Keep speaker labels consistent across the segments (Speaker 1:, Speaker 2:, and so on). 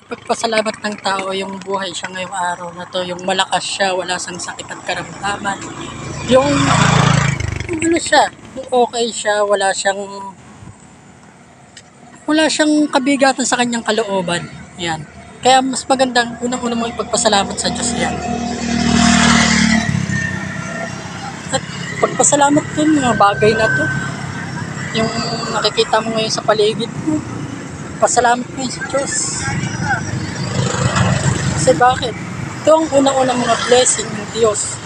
Speaker 1: Pagpasalamat ng tao yung buhay siya ngayong araw na to, yung malakas siya, wala siyang sakit at karamdaman. Yung ano siya, yung okay siya, wala siyang kabigatan sa kanyang kalooban. Yan. Kaya mas magandang unang-unang mo ipagpasalamat sa Diyos yan. At pagpasalamat dun, mga bagay na to, yung nakikita mo ngayon sa paligid mo, pasalamat mo sa Diyos. Kasi bakit? Ito ang unang-unang mga blessing ng Diyos.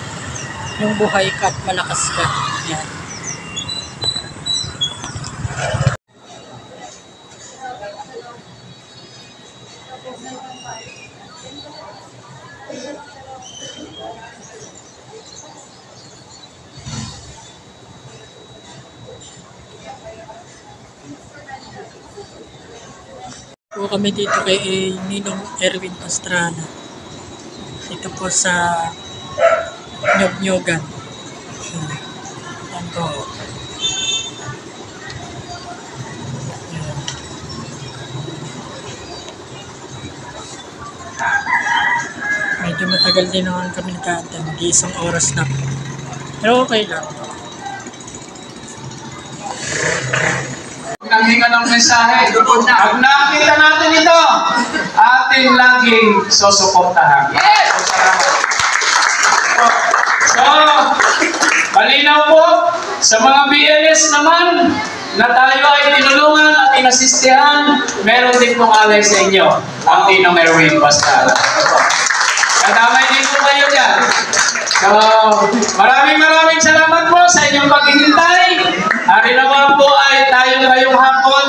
Speaker 1: Yung buhay ka at malakas ka. Yan. Po kami dito kay Ninong Erwin Pastrana. Dito po sa Nyog-Nyogan. Yan po. Yan. Medyo matagal din naman kami nag-aantay. Mag-iisang oras na. Pero okay lang.
Speaker 2: Nanghinga ng mensahe. Pag nakita natin ito, ating laging susuportahan. Yes! So, malinaw po sa mga BLS naman na tayo ay tinulungan at inasistihan, meron din pong alay sa inyo, ang Ninong Erwin Pastrana. Kadamay din po kayo dyan. So, maraming salamat po sa inyong paghihintay. Hari naman po ay tayo ngayong hapon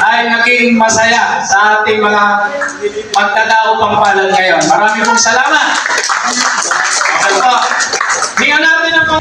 Speaker 2: ay naging masaya sa ating mga magtadao pang palad ngayon. Maraming salamat. Okay po. Hingan natin ang